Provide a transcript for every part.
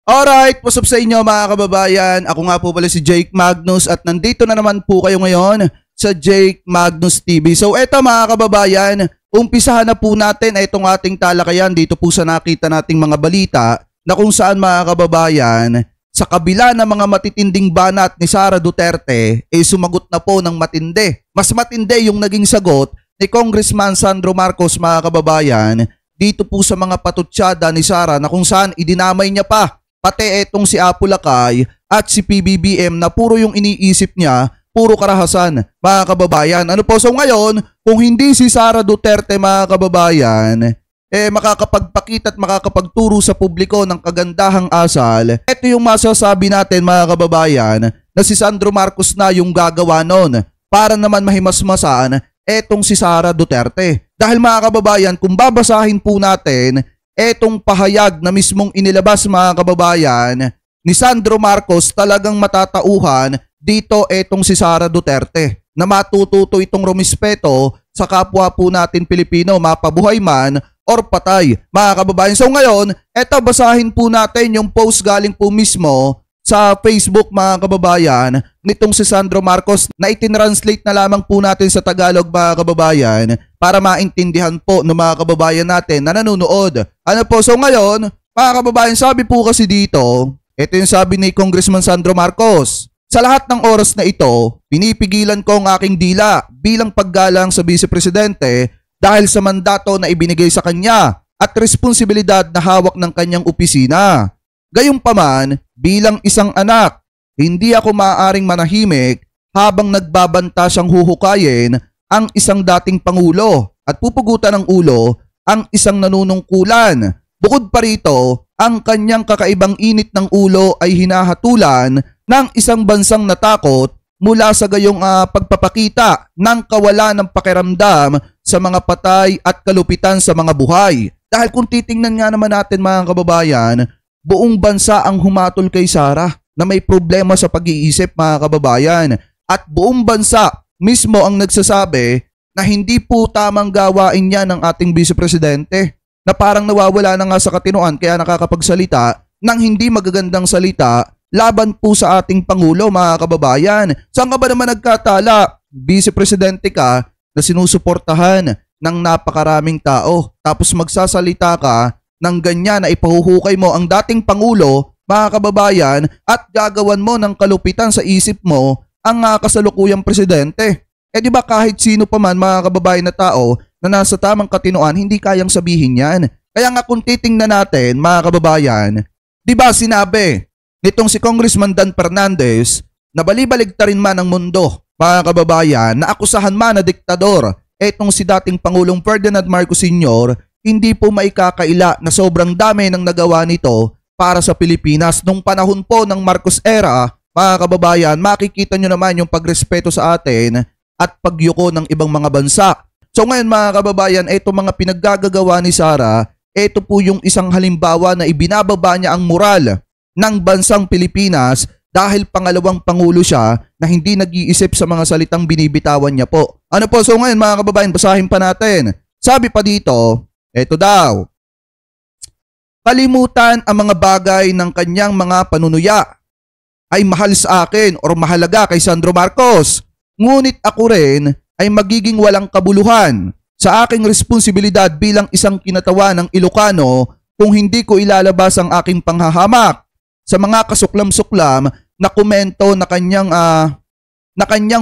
Alright, what's up sa inyo mga kababayan? Ako nga po pala si Jake Magnus at nandito na naman po kayo ngayon sa Jake Magnus TV. So eto mga kababayan, umpisahan na po natin itong ating talakayan dito po sa nakita nating mga balita na kung saan mga kababayan, sa kabila ng mga matitinding banat ni Sara Duterte, sumagot na po ng matindi. Mas matindi yung naging sagot ni Congressman Sandro Marcos mga kababayan dito po sa mga patutsyada ni Sara na kung saan idinamay niya pa pati etong si Apo Lakay at si PBBM na puro yung iniisip niya, puro karahasan mga kababayan. Ano po, so ngayon, kung hindi si Sara Duterte mga kababayan, makakapagpakita at makakapagturo sa publiko ng kagandahang asal, ito yung masasabi natin mga kababayan na si Sandro Marcos na yung gagawa nun para naman mahimasmasan etong si Sara Duterte. Dahil mga kababayan, kung babasahin po natin etong pahayag na mismong inilabas mga kababayan ni Sandro Marcos, talagang matatauhan dito etong si Sara Duterte na matututo itong rumispeto sa kapwa po natin Pilipino, mapabuhay man or patay mga kababayan. So ngayon, eto basahin po natin yung post galing po mismo sa Facebook mga kababayan nitong si Sandro Marcos na itinranslate na lamang po natin sa Tagalog mga kababayan para maintindihan po ng mga kababayan natin na nanonood. Ano po, so ngayon mga kababayan, sabi po kasi dito, ito yung sabi ni Congressman Sandro Marcos: sa lahat ng oras na ito, pinipigilan ko ang aking dila bilang paggalang sa Vice Presidente dahil sa mandato na ibinigay sa kanya at responsibilidad na hawak ng kanyang opisina. Gayunpaman, bilang isang anak, hindi ako maaaring manahimik habang nagbabanta siyang huhukayin ang isang dating pangulo at pupugutan ng ulo ang isang nanunungkulan. Bukod pa rito, ang kanyang kakaibang init ng ulo ay hinahatulan ng isang bansang natakot mula sa gayong pagpapakita ng kawalan ng pakiramdam sa mga patay at kalupitan sa mga buhay. Dahil kung titingnan nga naman natin mga kababayan, buong bansa ang humatol kay Sara na may problema sa pag-iisip mga kababayan. At buong bansa mismo ang nagsasabi na hindi po tamang gawain niya ng ating Vice Presidente, na parang nawawala na nga sa katinoan kaya nakakapagsalita ng hindi magagandang salita laban po sa ating Pangulo mga kababayan. Saan ka ba naman nagkatala? Vice Presidente ka na sinusuportahan ng napakaraming tao, tapos magsasalita ka ng ganyan na ipahuhukay mo ang dating Pangulo mga kababayan at gagawan mo ng kalupitan sa isip mo ang kasalukuyang presidente. Di ba kahit sino pa man mga kababayan na tao na nasa tamang katinoan, hindi kayang sabihin yan. Kaya nga kung titingnan natin mga kababayan, di ba sinabi nitong si Congressman Dan Fernandez na balibaligtarin man ang mundo mga kababayan, na akusahan man na diktador etong si dating Pangulong Ferdinand Marcos Sr., hindi po maikakaila na sobrang dami ng nagawa nito para sa Pilipinas. Nung panahon po ng Marcos era, mga kababayan, makikita nyo naman yung pagrespeto sa atin at pagyuko ng ibang mga bansa. So ngayon mga kababayan, ito mga pinaggagawa ni Sara, ito po yung isang halimbawa na ibinababa niya ang moral ng bansang Pilipinas dahil pangalawang pangulo siya na hindi nag-iisip sa mga salitang binibitawan niya po. Ano po, so ngayon mga kababayan, basahin pa natin. Sabi pa dito, ito daw: kalimutan ang mga bagay ng kanyang mga panunuya ay mahal sa akin o mahalaga kay Sandro Marcos. Ngunit ako rin ay magiging walang kabuluhan sa aking responsibilidad bilang isang kinatawan ng Ilocano kung hindi ko ilalabas ang aking panghahamak sa mga kasuklam-suklam na komento na kanyang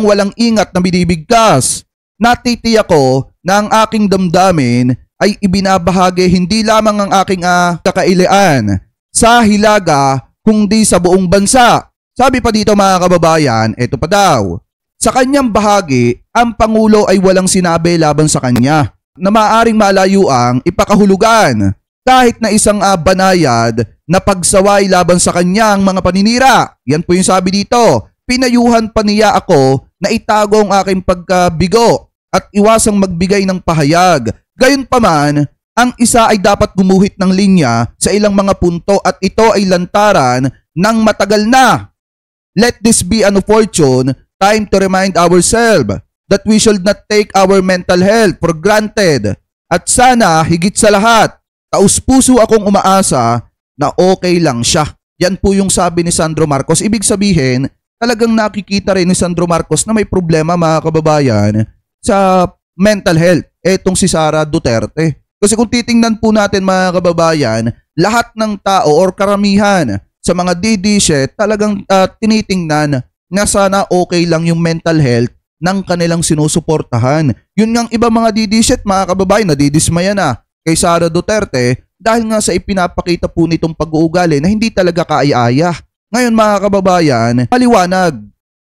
walang ingat na binibigkas. Natitiyak ko na ang aking damdamin ay ibinabahagi hindi lamang ang aking kakailian sa Hilaga kundi sa buong bansa. Sabi pa dito mga kababayan, ito pa daw: sa kanyang bahagi, ang Pangulo ay walang sinabi laban sa kanya na maaaring malayuang ipakahulugan kahit na isang banayad na pagsaway laban sa kanyang mga paninira. Yan po yung sabi dito. Pinayuhan pa niya ako na itago ang aking pagkabigo at iwasang magbigay ng pahayag. Gayunpaman, ang isa ay dapat gumuhit ng linya sa ilang mga punto at ito ay lantaran ng matagal na. Let this be an opportune time to remind ourselves that we should not take our mental health for granted. At sana higit sa lahat, taus-puso akong umaasa na okay lang siya. Yan po yung sabi ni Sandro Marcos. Ibig sabihin, talagang nakikita rin ni Sandro Marcos na may problema mga kababayan sa mental health. Etong si Sara Duterte. Kasi kung titingnan po natin mga kababayan, lahat ng tao or karamihan sa mga DD talagang tinitingnan na sana okay lang yung mental health ng kanilang sinusuportahan. Yun ngang iba mga DD mga kababayan, nadidismaya na kay Sara Duterte dahil nga sa ipinapakita po nitong pag-uugali na hindi talaga kaaya-aya. Ngayon mga kababayan, maliwanag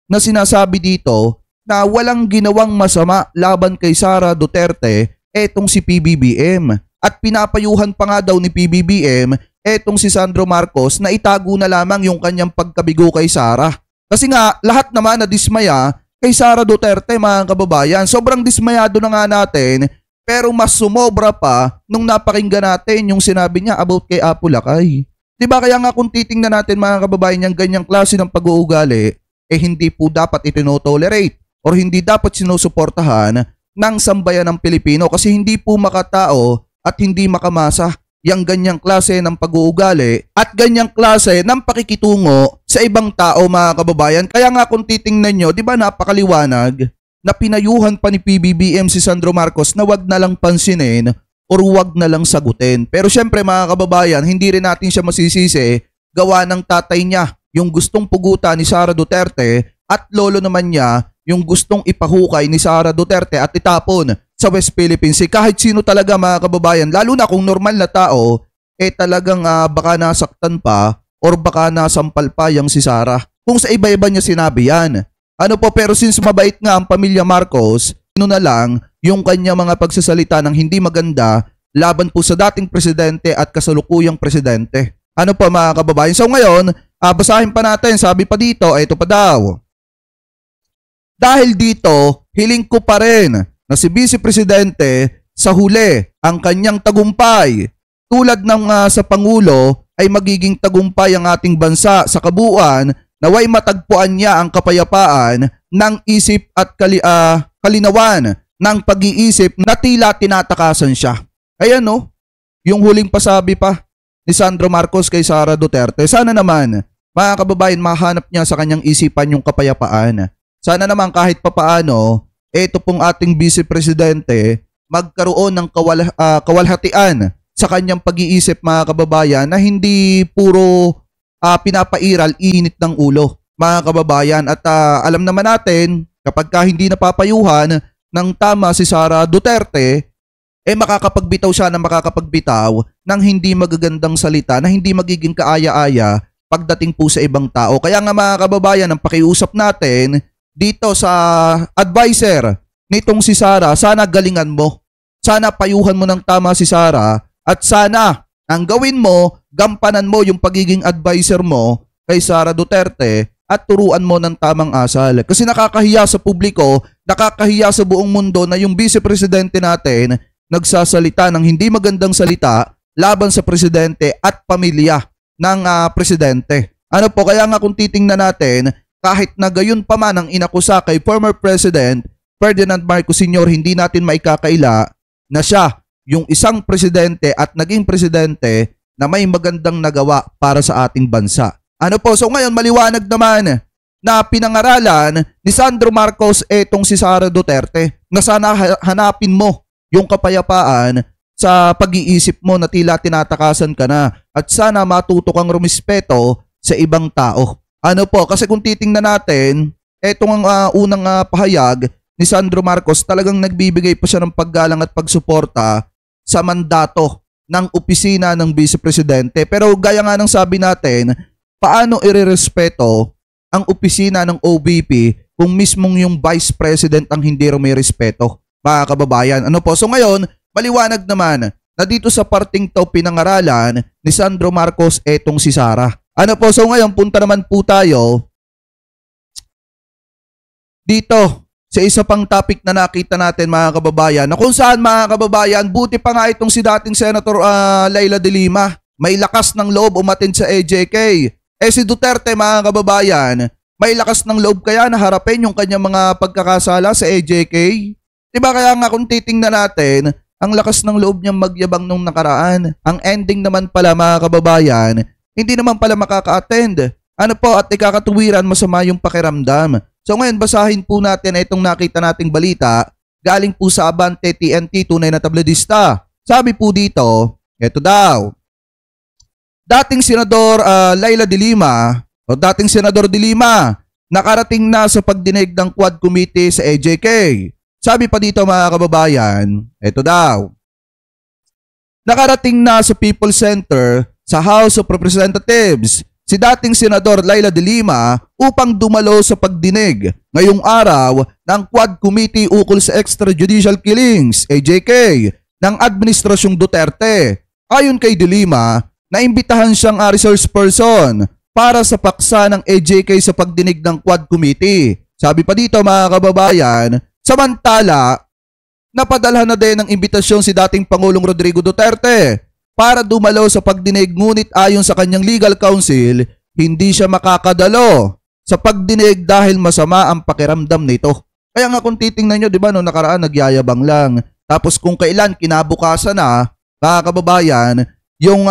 na sinasabi dito na walang ginawang masama laban kay Sara Duterte etong si PBBM. At pinapayuhan pa nga daw ni PBBM etong si Sandro Marcos na itago na lamang yung kanyang pagkabigo kay Sara. Kasi nga lahat naman na dismaya kay Sara Duterte mga kababayan. Sobrang dismayado na nga natin pero mas sumobra pa nung napakinggan natin yung sinabi niya about kay Apo Lakay. Diba kaya nga kung titingnan natin mga kababayan yung ganyang klase ng pag-uugali hindi po dapat itinotolerate or hindi dapat sinusuportahan ng sambayan ng Pilipino kasi hindi po makatao at hindi makamasa yung ganyang klase ng pag-uugali at ganyang klase ng pakikitungo sa ibang tao mga kababayan. Kaya nga kung titingnan nyo, di ba napakaliwanag na pinayuhan pa ni PBBM si Sandro Marcos na wag na lang pansinin or wag na lang sagutin. Pero syempre mga kababayan, hindi rin natin siya masisisi gawa ng tatay niya yung gustong pugutan ni Sara Duterte at lolo naman niya yung gustong ipahukay ni Sara Duterte at itapon sa West Philippine Sea. Kahit sino talaga mga kababayan, lalo na kung normal na tao, talagang baka nasaktan pa or baka nasampal pa yung si Sara. Kung sa iba-iba niya sinabi yan. Ano po, pero since mabait nga ang pamilya Marcos, sino na lang yung kanya mga pagsasalita ng hindi maganda laban po sa dating presidente at kasalukuyang presidente. Ano po mga kababayan? So ngayon, basahin pa natin, sabi pa dito, ito pa daw. Dahil dito, hiling ko pa rin na si Vice Presidente sa huli ang kanyang tagumpay. Tulad ng sa Pangulo ay magiging tagumpay ang ating bansa sa kabuuan naway matagpuan niya ang kapayapaan ng isip at kalinawan ng pag-iisip na tila tinatakasan siya. Ayan no, yung huling pasabi pa ni Sandro Marcos kay Sara Duterte. Sana naman mga kababayan mahanap niya sa kanyang isipan yung kapayapaan. Sana naman kahit papaano, ito pong ating Vice Presidente magkaroon ng kawalhatian sa kanyang pag-iisip mga kababayan na hindi puro pinapairal init ng ulo mga kababayan. At alam naman natin kapag hindi napapayuhan ng tama si Sara Duterte, makakapagbitaw siya na makakapagbitaw ng hindi magagandang salita na hindi magiging kaaya-aya pagdating po sa ibang tao. Kaya nga mga kababayan, ang pakiusap natin dito sa advisor nitong si Sara, sana galingan mo. Sana payuhan mo ng tama si Sara at sana ang gawin mo, gampanan mo yung pagiging advisor mo kay Sara Duterte at turuan mo ng tamang asal. Kasi nakakahiya sa publiko, nakakahiya sa buong mundo na yung Vice Presidente natin nagsasalita ng hindi magandang salita laban sa presidente at pamilya ng presidente. Ano po, kaya nga kung titingnan natin, kahit na gayon pa man ang inakusa kay former President Ferdinand Marcos Sr., hindi natin maikakaila na siya yung isang presidente at naging presidente na may magandang nagawa para sa ating bansa. Ano po, so ngayon maliwanag naman na pinangaralan ni Sandro Marcos etong si Sara Duterte na sana hanapin mo yung kapayapaan sa pag-iisip mo na tila tinatakasan ka na at sana matuto kang rumispeto sa ibang tao. Ano po, kasi kung titingnan natin, etong ang unang pahayag ni Sandro Marcos, talagang nagbibigay pa siya ng paggalang at pagsuporta sa mandato ng opisina ng Vice Presidente. Pero gaya nga ng sabi natin, paano irerespeto ang opisina ng OVP kung mismong yung Vice President ang hindi may respeto, mga kababayan? Ano po, so ngayon, maliwanag naman na dito sa parting to pinangaralan ni Sandro Marcos etong si Sara. Ano po, so ngayon punta naman po tayo dito sa isa pang topic na nakita natin mga kababayan, na kung saan mga kababayan, buti pa nga itong si dating Senator Leila de Lima, may lakas ng loob umattend sa AJK. Si Duterte mga kababayan, may lakas ng loob kaya na harapin yung kanyang mga pagkakasala sa AJK? Diba kaya nga kung titingnan natin, ang lakas ng loob niyang magyabang nung nakaraan. Ang ending naman pala mga kababayan, hindi naman pala makaka-attend. Ano po, at ikakatuwiran masama yung pakiramdam. So ngayon basahin po natin itong nakita nating balita galing po sa Abante TNT, tunay na tabladista. Sabi po dito, eto daw. Dating Senador Laila de Lima, o dating Senador de Lima, nakarating na sa pagdinig ng Quad Committee sa AJK. Sabi pa dito mga kababayan, eto daw. Nakarating na sa People's Center sa House of Representatives si dating Senador Laila de Lima upang dumalo sa pagdinig ngayong araw ng Quad Committee ukol sa extrajudicial killings, AJK, ng Administrasyong Duterte. Ayon kay de Lima, naimbitahan siyang resource person para sa paksa ng AJK sa pagdinig ng Quad Committee. Sabi pa dito mga kababayan, samantala, napadalhan na din ng imbitasyon si dating Pangulong Rodrigo Duterte para dumalo sa pagdinig, ngunit ayon sa kanyang legal counsel, hindi siya makakadalo sa pagdinig dahil masama ang pakiramdam nito. Kaya nga kung titingnan nyo, di ba, no, nakaraan nagyayabang lang. Tapos kung kailan kinabukasan na, mga kababayan, yung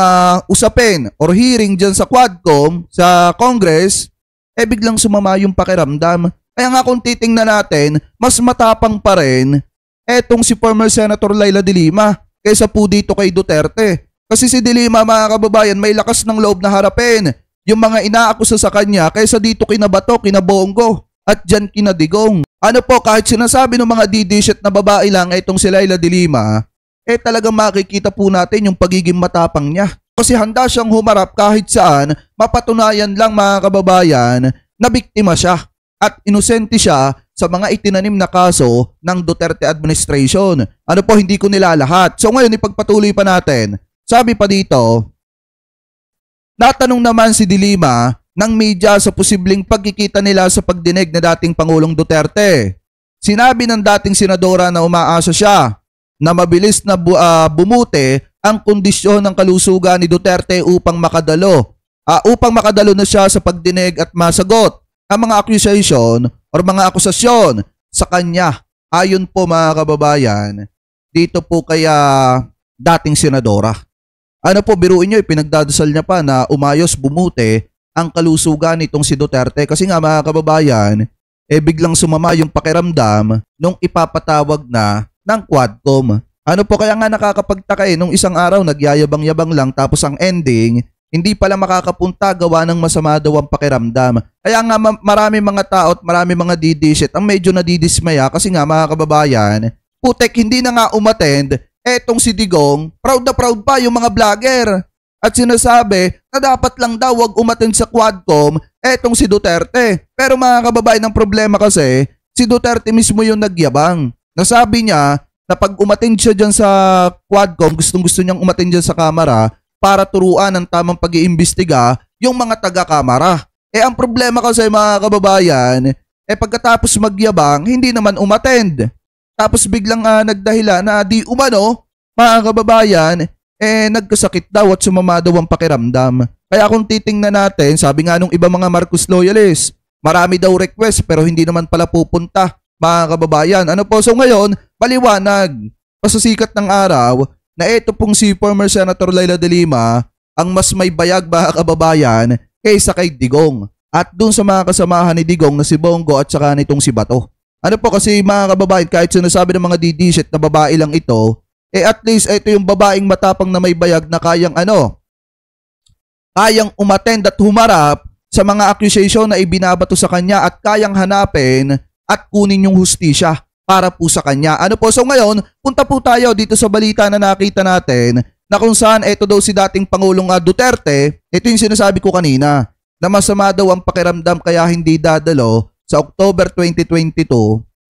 usapin or hearing dyan sa Quadcom, sa Congress, biglang sumama yung pakiramdam. Kaya nga kung titingnan natin, mas matapang pa rin etong si former Senator Laila de Lima kaysa po dito kay Duterte. Kasi si de Lima, mga kababayan, may lakas ng loob na harapin yung mga inaakusa sa kanya kaysa dito kina Bato, kina Bongo at dyan kina Digong. Ano po, kahit sinasabi ng mga didishit na babae lang itong si Laila de Lima, talagang makikita po natin yung pagiging matapang niya. Kasi handa siyang humarap kahit saan, mapatunayan lang mga kababayan na biktima siya at inosente siya sa mga itinanim na kaso ng Duterte administration. Ano po, hindi ko nilalahat. So ngayon, ipagpatuloy pa natin. Sabi pa dito, natanong naman si de Lima ng media sa posibleng pagkikita nila sa pagdinig na dating Pangulong Duterte. Sinabi ng dating senadora na umaasa siya na mabilis na bumuti ang kondisyon ng kalusugan ni Duterte upang makadalo na siya sa pagdinig at masagot ang mga accusation or mga akusasyon sa kanya. Ayon po mga kababayan, dito po kaya dating senadora. Ano po, biruin nyo, pinagdadasal niya pa na umayos, bumuti ang kalusugan nitong si Duterte. Kasi nga mga kababayan, biglang sumama yung pakiramdam nung ipapatawag na ng Quadcom. Ano po, kaya nga nakakapagtaka nung isang araw nagyayabang-yabang lang tapos ang ending, hindi pala makakapunta gawa ng masama daw ang pakiramdam. Kaya nga marami mga tao at marami mga didishit ang medyo nadidismaya kasi nga mga kababayan, putek hindi na nga umattend, etong si Digong, proud na proud pa yung mga vlogger. At sinasabi na dapat lang daw wag umattend sa Quadcom etong si Duterte. Pero mga kababayan, ang problema kasi, si Duterte mismo yung nagyabang. Nasabi niya na pag umattend siya dyan sa Quadcom, gustong-gusto niyang umattend dyan sa kamera para turuan ng tamang pag-iimbestiga yung mga taga-kamara. Ang problema kasi mga kababayan, pagkatapos magyabang, hindi naman umattend. Tapos biglang nagdahilan na di umano, mga kababayan, nagkasakit daw at sumama daw ang pakiramdam. Kaya kung titingnan natin, sabi nga nung iba mga Marcos loyalists, marami daw request pero hindi naman pala pupunta, mga kababayan. Ano po, so ngayon, paliwanag, pasasikat ng araw, na ito pong si former Senator Laila de Lima, ang mas may bayag mga kababayan, kaysa kay Digong. At dun sa mga kasamahan ni Digong na si Bongo at saka nitong si Bato. Ano po kasi mga kababayan, kahit sinasabi ng mga didishit na babae lang ito, at least ito yung babaeng matapang na may bayag na kayang kayang umattend at humarap sa mga accusation na ibinabato sa kanya at kayang hanapin at kunin yung hustisya para po sa kanya. Ano po, so ngayon, punta po tayo dito sa balita na nakita natin na kung saan ito daw si dating Pangulong Duterte, ito yung sinasabi ko kanina, na masama daw ang pakiramdam kaya hindi dadalo sa October 2022,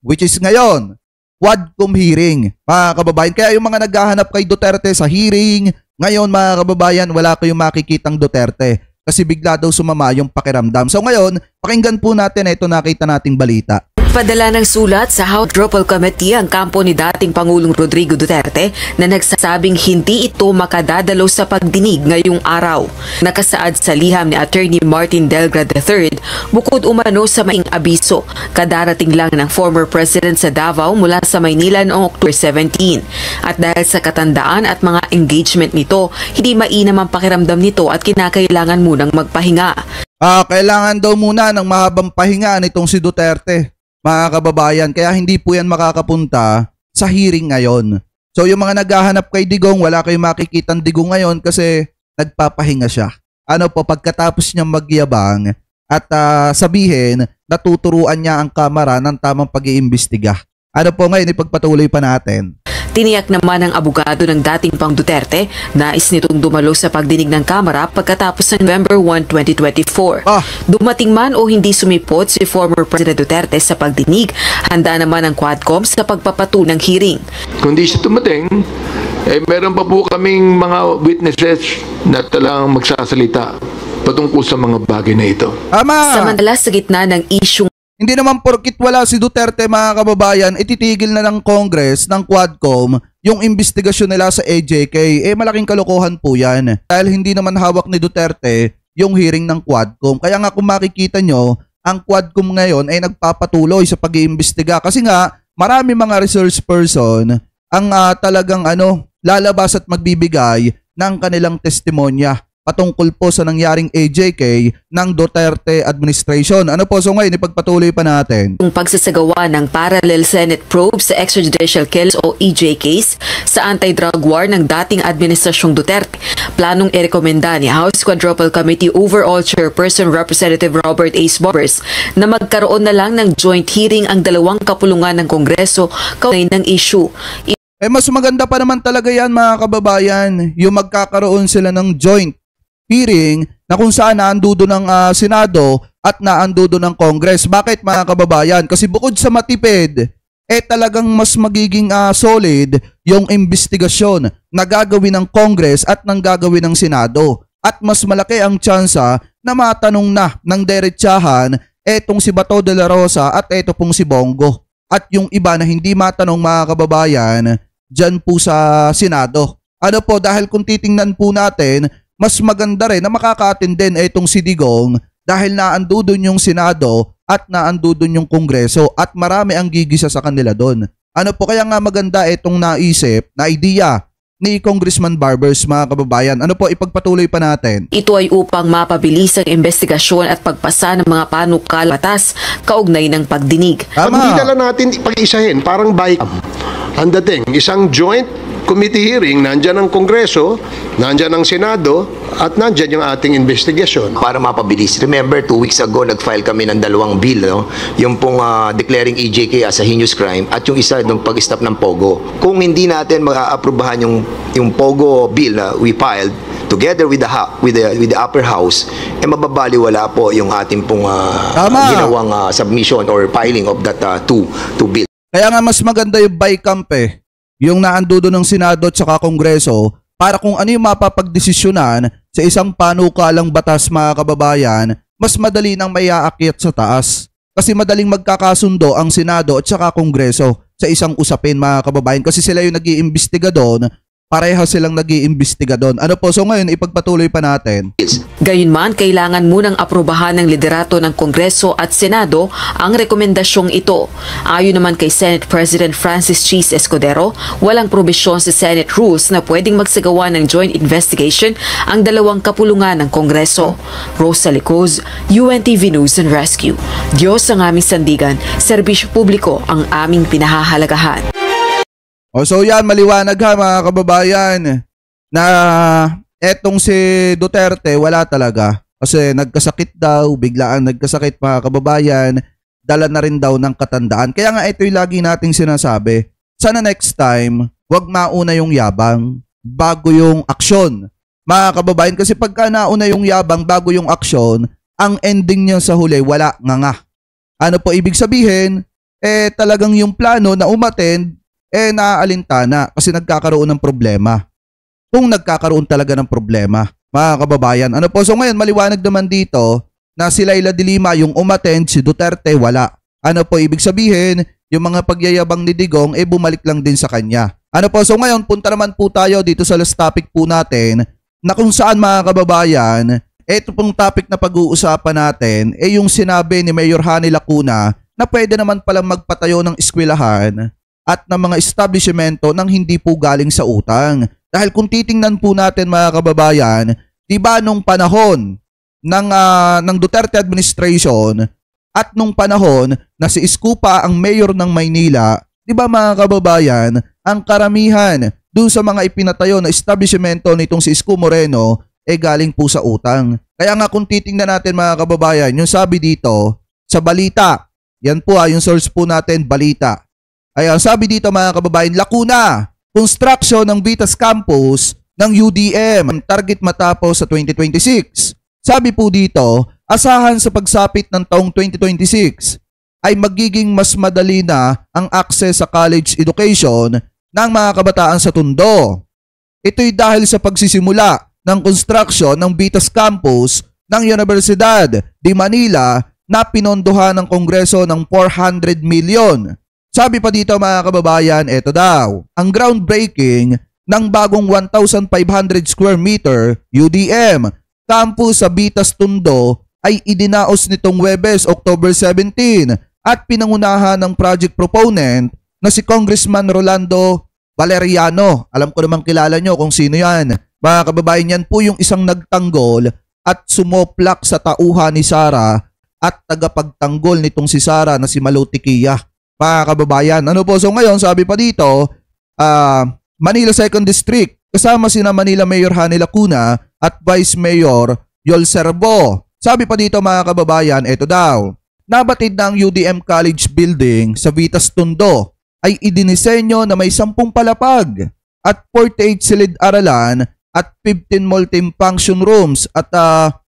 which is ngayon, Quadcom hearing, mga kababayan. Kaya yung mga naghahanap kay Duterte sa hearing, ngayon mga kababayan, wala kayong makikitang Duterte kasi bigla daw sumama yung pakiramdam. So ngayon, pakinggan po natin ito nakita nating balita. Nagpadala ng sulat sa House Control Committee ang kampo ni dating Pangulong Rodrigo Duterte na nagsasabing hindi ito makadadalo sa pagdinig ngayong araw. Nakasaad sa liham ni Attorney Martin Delgra III, bukod umano sa maing abiso, kadarating lang ng former president sa Davao mula sa Maynila noong October 17. At dahil sa katandaan at mga engagement nito, hindi mainam ang pakiramdam nito at kinakailangan munang magpahinga. Kailangan daw muna ng mahabang pahinga nitong si Duterte, mga kababayan. Kaya hindi po yan makakapunta sa hearing ngayon. So yung mga naghahanap kay Digong, wala kayong makikitang Digong ngayon kasi nagpapahinga siya. Ano po, pagkatapos niyang magyabang at sabihin, natuturuan niya ang Kamara ng tamang pag-iimbestiga. Ano po ngayon, ipagpatuloy pa natin. Tiniyak naman ng abogado ng dating Pang Duterte, nais nitong dumalo sa pagdinig ng Kamara pagkatapos ng November 1, 2024. Dumating man o hindi sumipot si former President Duterte sa pagdinig, handa naman ang Quadcom sa pagpapatuloy ng hearing. Kung di siya dumating, meron pa po kaming mga witnesses na talagang magsasalita patungkol sa mga bagay na ito. Samantala sa gitna ng isyung hindi naman porkit wala si Duterte, mga kababayan, ititigil na ng Congress, ng Quadcom, yung investigasyon nila sa AJK. Malaking kalokohan po yan. Dahil hindi naman hawak ni Duterte yung hearing ng Quadcom. Kaya nga kung makikita nyo, ang Quadcom ngayon ay nagpapatuloy sa pag-iimbestiga. Kasi nga, marami mga resource person ang talagang lalabas at magbibigay ng kanilang testimonya patungkol po sa nangyaring AJK ng Duterte administration. Ano po, so ngayon ipagpatuloy pa natin. Yung pagsasagawa ng parallel Senate probe sa extrajudicial killings o EJKs sa anti-drug war ng dating administrasyong Duterte. Planong irekomenda ni House Quadruple Committee Overall Chairperson Representative Robert A. Bobbers na magkaroon na lang ng joint hearing ang dalawang kapulungan ng Kongreso kaugnay ng issue. Mas maganda pa naman talaga yan, mga kababayan, yung magkakaroon sila ng joint hearing na kung saan naandudo ng Senado at naandudo ng Congress. Bakit, mga kababayan? Kasi bukod sa matipid, talagang mas magiging solid yung investigasyon na gagawin ng Congress at ng gagawin ng Senado. At mas malaki ang tsansa na matanong na ng derechahan etong si Bato de la Rosa at eto pong si Bongo. At yung iba na hindi matanong, mga kababayan, dyan po sa Senado. Ano po, dahil kung titingnan po natin, mas maganda rin na makaka-attend din itong si Digong dahil naandudon yung Senado at naandudon yung Kongreso at marami ang gigisa sa kanila doon. Ano po, kaya nga maganda itong naisip na idea ni Congressman Barbers, mga kababayan. Ano po, ipagpatuloy pa natin. Ito ay upang mapabilis ang investigasyon at pagpasa ng mga panukal batas kaugnay ng pagdinig. Pag hindi na lang natin pag-isahin, parang ang dating, isang joint committee hearing, nandyan ang Kongreso, nandyan ang Senado, at nandyan yung ating investigasyon. Para mapabilis. Remember, 2 weeks ago, nag-file kami ng 2 bill, no? Yung pong declaring EJK as a heinous crime at yung isa ng pag-stop ng POGO. Kung hindi natin mag-aaprubahan yung POGO bill na we filed, together with the upper house, mababaliwala po yung ating pong ginawang submission or filing of that two bill. Kaya nga mas maganda yung BICAMP yung naandudo ng Senado at saka Kongreso para kung ano yung mapapagdesisyonan sa isang panukalang batas, mga kababayan, mas madali nang maiaakyat sa taas. Kasi madaling magkakasundo ang Senado at saka Kongreso sa isang usapin, mga kababayan, kasi sila yung nag-iimbestiga doon, pareha silang nag-iimbestiga doon. Ano po, so ngayon ipagpatuloy pa natin. Gayunman, kailangan munang aprubahan ng liderato ng Kongreso at Senado ang rekomendasyong ito. Ayon naman kay Senate President Francis Cheese Escudero, walang probisyon sa Senate rules na pwedeng magsagawa ng joint investigation ang dalawang kapulungan ng Kongreso. Rosa Licoz, UNTV News and Rescue. Diyos ang aming sandigan, serbisyo publiko ang aming pinahahalagahan. So yan, maliwanag ha, mga kababayan, na etong si Duterte wala talaga. Kasi nagkasakit daw, biglaan nagkasakit, mga kababayan, dala na rin daw ng katandaan. Kaya nga ito yung lagi nating sinasabi, sana next time, wag mauna yung yabang bago yung aksyon. Mga kababayan, kasi pagka nauna yung yabang bago yung aksyon, ang ending niya sa huli, wala nga. Ano po ibig sabihin? Talagang yung plano na umattend, naaalintana kasi nagkakaroon ng problema. Kung nagkakaroon talaga ng problema, mga kababayan. Ano po, so ngayon maliwanag naman dito na si Laila de Lima yung umattend, si Duterte wala. Ano po ibig sabihin? Yung mga pagyayabang ni Digong bumalik lang din sa kanya. Ano po, so ngayon punta naman po tayo dito sa last topic po natin na kung saan mga kababayan, ito pong topic na pag-uusapan natin yung sinabi ni Mayor Hani Lacuna na pwede naman palang magpatayo ng eskwelahan at ng mga establishmento nang hindi po galing sa utang. Dahil kung titingnan po natin mga kababayan, di ba nung panahon ng Duterte administration at nung panahon na si Isko pa ang mayor ng Maynila, di ba mga kababayan, ang karamihan dun sa mga ipinatayo na establishmento nitong si Isko Moreno galing po sa utang. Kaya nga kung titingnan natin mga kababayan, yung sabi dito sa balita, yan po yung source po natin, balita. Ayan, sabi dito mga kababayan, Lacuna, construction ng Vitas Campus ng UDM, target matapos sa 2026. Sabi po dito, asahan sa pagsapit ng taong 2026 ay magiging mas madali na ang access sa college education ng mga kabataan sa Tondo. Ito'y dahil sa pagsisimula ng construction ng Vitas Campus ng Universidad de Manila na pinondohan ng Kongreso ng 400 million. Sabi pa dito mga kababayan, eto daw, ang groundbreaking ng bagong 1,500 square meter UDM campus sa Vitas Tondo ay idinaos nitong Huwebes, October 17 at pinangunahan ng project proponent na si Congressman Rolando Valeriano. Alam ko namang kilala nyo kung sino yan. Mga kababayan, yan po yung isang nagtanggol at sumoplak sa tauhan ni Sara at tagapagtanggol nitong si Sara na si Malutikia. Mga kababayan, ano po, so ngayon sabi pa dito, Manila 2nd District, kasama sina Manila Mayor Hani Lacuna at Vice Mayor Yol Serbo. Sabi pa dito mga kababayan, ito daw, nabatid ng UDM College Building sa Vitas Tondo ay idinisenyo na may 10 palapag at 48 silid-aralan at 15 multi-function rooms at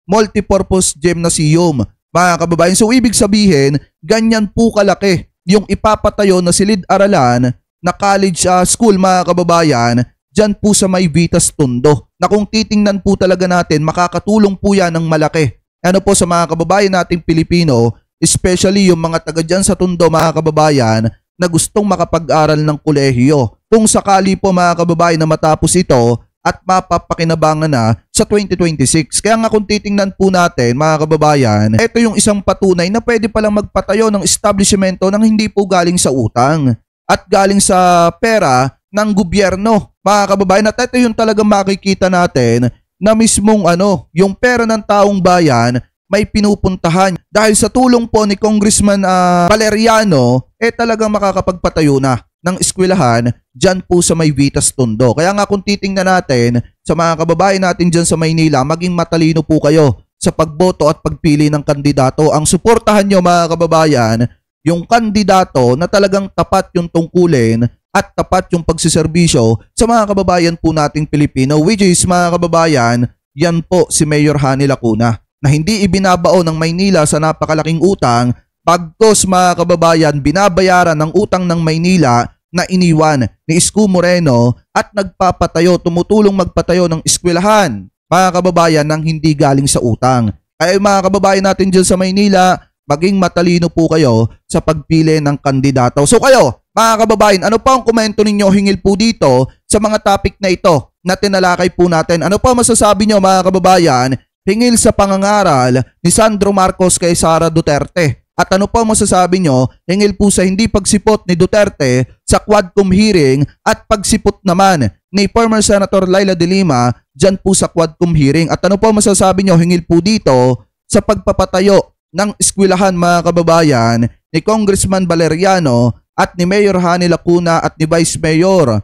multipurpose gymnasium. Mga kababayan, so ibig sabihin, ganyan po kalaki yung ipapatayo na silid-aralan na college school mga kababayan dyan po sa may Vitas Tondo. Na kung titingnan po talaga natin, makakatulong po yan ng malaki. Ano po sa mga kababayan nating Pilipino, especially yung mga taga dyan sa Tondo mga kababayan na gustong makapag-aral ng kolehiyo. Kung sakali po mga kababayan na matapos ito at mapapakinabangan na sa 2026. Kaya nga kung titingnan po natin mga kababayan, ito yung isang patunay na pwede palang magpatayo ng establishmento nang hindi po galing sa utang at galing sa pera ng gobyerno. Mga kababayan, at ito yung talagang makikita natin na mismong yung pera ng taong bayan may pinupuntahan. Dahil sa tulong po ni Congressman Valeriano, talagang makakapagpatayo na ng eskwelahan dyan po sa may Vitas Tondo. Kaya nga kung titingnan natin sa mga kababayan natin dyan sa Maynila, maging matalino po kayo sa pagboto at pagpili ng kandidato. Ang suportahan nyo mga kababayan, yung kandidato na talagang tapat yung tungkulin at tapat yung pagsiservisyo sa mga kababayan po nating Pilipino, which is mga kababayan, yan po si Mayor Hani Lacuna na hindi ibinabao ng Maynila sa napakalaking utang, pagkos mga kababayan binabayaran ng utang ng Maynila na iniwan ni Isko Moreno at nagpapatayo, tumutulong magpatayo ng eskwelahan mga kababayan nang hindi galing sa utang. Kaya mga kababayan natin dyan sa Maynila, maging matalino po kayo sa pagpili ng kandidato. So kayo mga kababayan, ano pa ang komento ninyo hingil po dito sa mga topic na ito na tinalakay po natin? Ano pa masasabi nyo mga kababayan hingil sa pangangaral ni Sandro Marcos kay Sara Duterte? At ano pa masasabi nyo hingil po sa hindi pagsipot ni Duterte sa Quadcom hearing at pagsipot naman ni former Senator Laila de Lima dyan po sa Quadcom hearing? At ano pa masasabi nyo hingil po dito sa pagpapatayo ng eskwelahan mga kababayan ni Congressman Valeriano at ni Mayor Hani Lacuna at ni Vice Mayor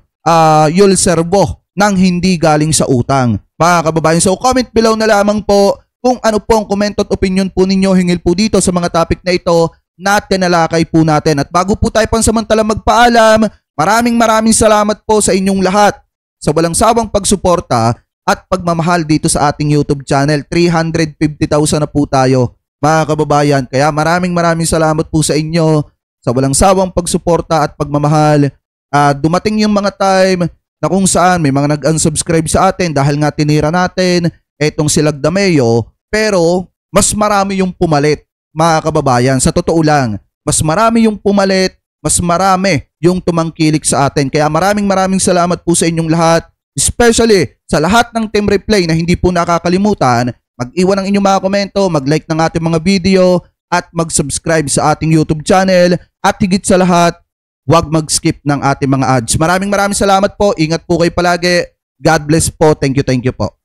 Yul Serbo nang hindi galing sa utang mga kababayan? So comment below na lamang po kung ano po ang komento at opinion po ninyo hingil po dito sa mga topic na ito na tinalakay po natin. At bago po tayo pansamantala magpaalam, maraming salamat po sa inyong lahat sa walang sawang pagsuporta at pagmamahal dito sa ating YouTube channel. 350,000 na po tayo mga kababayan. Kaya maraming salamat po sa inyo sa walang sawang pagsuporta at pagmamahal. Dumating yung mga time na kung saan may mga nag-unsubscribe sa atin dahil nga tinira natin etong si Lagdameo, pero mas marami yung pumalit mga kababayan. Sa totoo lang, mas marami yung pumalit, mas marami yung tumangkilik sa atin. Kaya maraming salamat po sa inyong lahat, especially sa lahat ng Team Replay na hindi po nakakalimutan, mag-iwan ng inyong mga komento, mag-like ng ating mga video, at mag-subscribe sa ating YouTube channel, at higit sa lahat, huwag mag-skip ng ating mga ads. Maraming salamat po. Ingat po kayo palagi. God bless po. Thank you po.